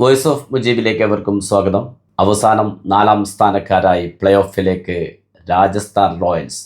Voice of മുജീബിലേക്ക് അവർക്കും സ്വാഗതം. അവസാനം 4ാം സ്ഥാനക്കാരായി പ്ലേ ഓഫിലേക്ക് രാജസ്ഥാൻ റോയൽസ്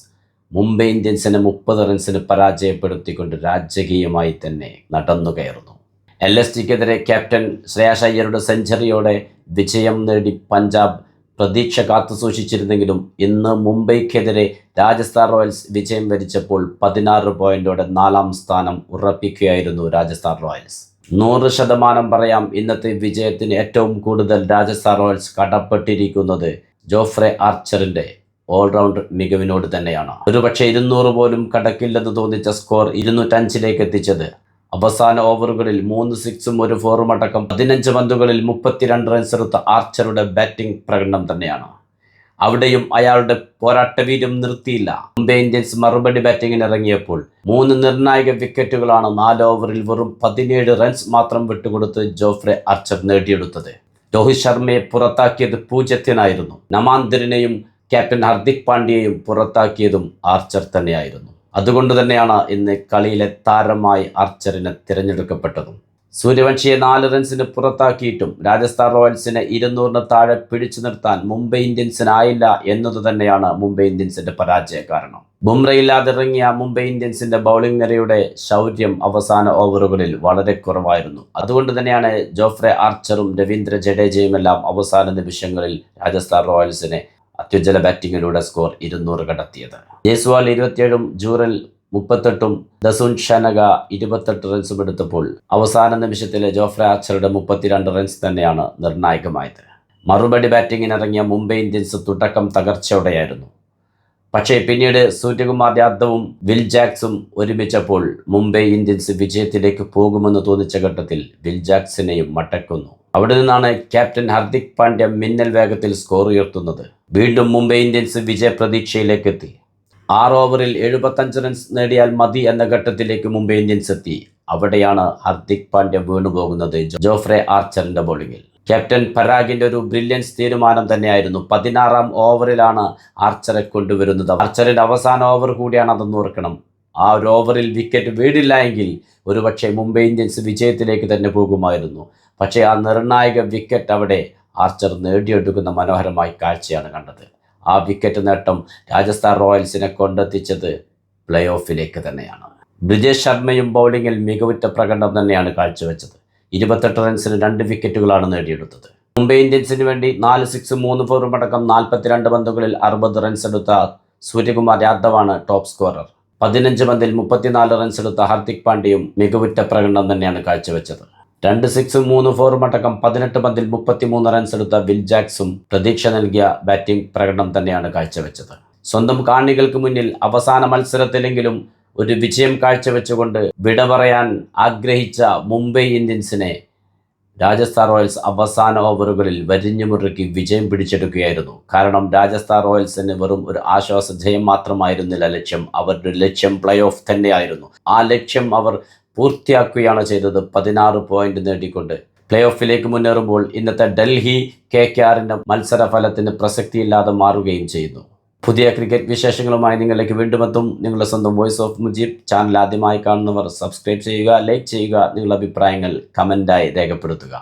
മുംബൈ ഇന്ത്യൻസിനെ 30 റൺസിന് പരാജയപ്പെടുത്തിക്കൊണ്ട് രാജകീയമായി തന്നെ നടന്നു കയറുന്നു. LSGക്കെതിരെ ക്യാപ്റ്റൻ ശ്രേയാസ് അയ്യരുടെ സെഞ്ചുറിയോടെ വിജയം നേടി പഞ്ചാബ് പ്രതീക്ഷ കാത്തുസൂക്ഷിച്ചിരുന്നെങ്കിലും ഇന്ന് മുംബൈക്കെതിരെ രാജസ്ഥാൻ റോയൽസ് വിജയം വരിച്ചപ്പോൾ 16 പോയിന്റോടെ 4ാം സ്ഥാനം ഉറപ്പിക്കുകയായിരുന്നു രാജസ്ഥാൻ റോയൽസ്. 100% പറയാം, ഇന്നത്തെ വിജയത്തിന് ഏറ്റവും കൂടുതൽ രാജസ്ഥാൻ റോയൽസ് കടപ്പെട്ടിരിക്കുന്നത് ജോഫ്രെ ആർച്ചറിന്റെ ഓൾറൗണ്ട് മികവിനോട് തന്നെയാണ്. ഒരുപക്ഷെ 200 പോലും കടക്കില്ലെന്ന് തോന്നിച്ച സ്കോർ 205 എത്തിച്ചത് അവസാന ഓവറുകളിൽ 3 സിക്സും 1 ഫോറും അടക്കം 15 പന്തുകളിൽ 32 റൺസ് എടുത്ത ആർച്ചറുടെ ബാറ്റിംഗ് പ്രകടനം തന്നെയാണ്. അവിടെയും അയാളുടെ പോരാട്ടവീര്യം നിർത്തിയില്ല. മുംബൈ ഇന്ത്യൻസ് മറുപടി ബാറ്റിംഗിന് ഇറങ്ങിയപ്പോൾ 3 നിർണായക വിക്കറ്റുകളാണ് 4 ഓവറിൽ വെറും 17 റൺസ് മാത്രം വിട്ടുകൊടുത്ത് ജോഫ്രെ ആർച്ചർ നേടിയെടുത്തത്. രോഹിത് ശർമ്മയെ പുറത്താക്കിയത് 0-നായിരുന്നു. നമാന്തരിനെയും ക്യാപ്റ്റൻ ഹർദിക് പാണ്ഡ്യയെയും പുറത്താക്കിയതും ആർച്ചർ തന്നെയായിരുന്നു. അതുകൊണ്ട് തന്നെയാണ് ഇന്ന് കളിയിലെ താരമായി ആർച്ചറിനെ തിരഞ്ഞെടുക്കപ്പെട്ടതും. സൂര്യവംശിയെ 4 റൺസിന് പുറത്താക്കിയിട്ടും രാജസ്ഥാൻ റോയൽസിനെ 200-ന് താഴെ പിടിച്ചു നിർത്താൻ മുംബൈ ഇന്ത്യൻസിനായില്ല എന്നത് തന്നെയാണ് മുംബൈ ഇന്ത്യൻസിന്റെ പരാജയ കാരണം. ബുംറയില്ലാതെ ഇറങ്ങിയ മുംബൈ ഇന്ത്യൻസിന്റെ ബൗളിംഗ് നിരയുടെ ശൗര്യം അവസാന ഓവറുകളിൽ വളരെ കുറവായിരുന്നു. അതുകൊണ്ട് തന്നെയാണ് ജോഫ്രെ ആർച്ചറും രവീന്ദ്ര ജഡേജയുമെല്ലാം അവസാന നിമിഷങ്ങളിൽ രാജസ്ഥാൻ റോയൽസിനെ അത്യുജ്വല ബാറ്റിങ്ങിലൂടെ സ്കോർ 200 കടത്തിയത്. ജയ്സ്വാൾ 27-ഉം ജൂറൽ 38-ഉം ദസുൻ ഷനക 28 റൺസും എടുത്തപ്പോൾ അവസാന നിമിഷത്തിലെ ജോഫ്രെ ആർച്ചറുടെ 32 റൺസ് തന്നെയാണ് നിർണായകമായത്. മറുപടി ബാറ്റിങ്ങിനിറങ്ങിയ മുംബൈ ഇന്ത്യൻസ് തുടക്കം തകർച്ചയോടെയായിരുന്നു. പക്ഷേ പിന്നീട് സൂര്യകുമാർ യാദവും വിൽ ജാക്സും ഒരുമിച്ചപ്പോൾ മുംബൈ ഇന്ത്യൻസ് വിജയത്തിലേക്ക് പോകുമെന്ന് തോന്നിച്ച ഘട്ടത്തിൽ വിൽ ജാക്സിനെയും മടക്കുന്നു. അവിടെ നിന്നാണ് ക്യാപ്റ്റൻ ഹർദിക് പാണ്ഡ്യ മിന്നൽ വേഗത്തിൽ സ്കോർ ഉയർത്തുന്നത്. വീണ്ടും മുംബൈ ഇന്ത്യൻസ് വിജയ പ്രതീക്ഷയിലേക്ക് എത്തി. 6 ഓവറിൽ 75 റൺസ് നേടിയാൽ മതി എന്ന ഘട്ടത്തിലേക്ക് മുംബൈ ഇന്ത്യൻസ് എത്തി. അവിടെയാണ് ഹർദിക് പാണ്ഡ്യ വീണുപോകുന്നത് ജോഫ്രെ ആർച്ചറിന്റെ ബോളിംഗിൽ. ക്യാപ്റ്റൻ പരാഗിന്റെ ഒരു ബ്രില്യൻസ് തീരുമാനം തന്നെയായിരുന്നു. 16ാം ഓവറിലാണ് ആർച്ചറെ കൊണ്ടുവരുന്നത്. ആർച്ചറിന്റെ അവസാന ഓവർ കൂടിയാണ് അതെന്ന് ഓർക്കണം. ആ ഒരു ഓവറിൽ വിക്കറ്റ് വീടില്ല എങ്കിൽ ഒരുപക്ഷെ മുംബൈ ഇന്ത്യൻസ് വിജയത്തിലേക്ക് തന്നെ പോകുമായിരുന്നു. പക്ഷേ ആ നിർണായക വിക്കറ്റ് അവിടെ ആർച്ചർ നേടിയെടുക്കുന്ന മനോഹരമായ കാഴ്ചയാണ് കണ്ടത്. ആ വിക്കറ്റ് നേട്ടം രാജസ്ഥാൻ റോയൽസിനെ കൊണ്ടെത്തിച്ചത് പ്ലേ ഓഫിലേക്ക് തന്നെയാണ്. ബ്രിജേഷ് ശർമ്മയും ബൗളിങ്ങിൽ മികവുറ്റ പ്രകടനം തന്നെയാണ് കാഴ്ചവെച്ചത്. 28 റൺസിന് 2 വിക്കറ്റുകളാണ് നേടിയെടുത്തത്. മുംബൈ ഇന്ത്യൻസിന് വേണ്ടി 4 സിക്സും 3 ഫോറും അടക്കം 42 പന്തുകളിൽ 60 റൺസ് എടുത്ത സൂര്യകുമാർ യാദവാണ് ടോപ്പ് സ്കോറർ. 15 പന്തിൽ 34 റൺസ് എടുത്ത ഹർദിക് പാണ്ഡ്യയും മികവുറ്റ പ്രകടനം തന്നെയാണ് കാഴ്ചവെച്ചത്. 2 സിക്സും 3 ഫോറും അടക്കം 18 പന്തിൽ 33 റൺസ് എടുത്ത വിൽ ജാക്സും പ്രതീക്ഷ നൽകിയ ബാറ്റിംഗ് പ്രകടനം തന്നെയാണ് കാഴ്ചവെച്ചത്. സ്വന്തം കാണികൾക്ക് മുന്നിൽ അവസാന മത്സരത്തിലെങ്കിലും ഒരു വിജയം കാഴ്ചവെച്ചുകൊണ്ട് വിട പറയാൻ ആഗ്രഹിച്ച മുംബൈ ഇന്ത്യൻസിനെ രാജസ്ഥാൻ റോയൽസ് അവസാന ഓവറുകളിൽ വരിഞ്ഞു മുറുക്കി വിജയം പിടിച്ചെടുക്കുകയായിരുന്നു. കാരണം രാജസ്ഥാൻ റോയൽസിന് വെറും ഒരു ആശ്വാസ ജയം മാത്രമായിരുന്നില്ല ലക്ഷ്യം. അവരുടെ ലക്ഷ്യം പ്ലേ ഓഫ് തന്നെയായിരുന്നു. ആ ലക്ഷ്യം അവർ പൂർത്തിയാക്കുകയാണ് ചെയ്തത്. 16 പോയിന്റ് നേടിക്കൊണ്ട് പ്ലേ ഓഫിലേക്ക് മുന്നേറുമ്പോൾ ഇന്നത്തെ ഡൽഹി KKRന്റെ മത്സരഫലത്തിന് പ്രസക്തിയില്ലാതെ മാറുകയും ചെയ്യുന്നു. പുതിയ ക്രിക്കറ്റ് വിശേഷങ്ങളുമായി നിങ്ങളിലേക്ക് വീണ്ടും എത്തും. നിങ്ങളുടെ സ്വന്തം വോയിസ് ഓഫ് മുജീബ്. ചാനൽ ആദ്യമായി കാണുന്നവർ സബ്സ്ക്രൈബ് ചെയ്യുക, ലൈക്ക് ചെയ്യുക, നിങ്ങളുടെ അഭിപ്രായങ്ങൾ കമൻ്റായി രേഖപ്പെടുത്തുക.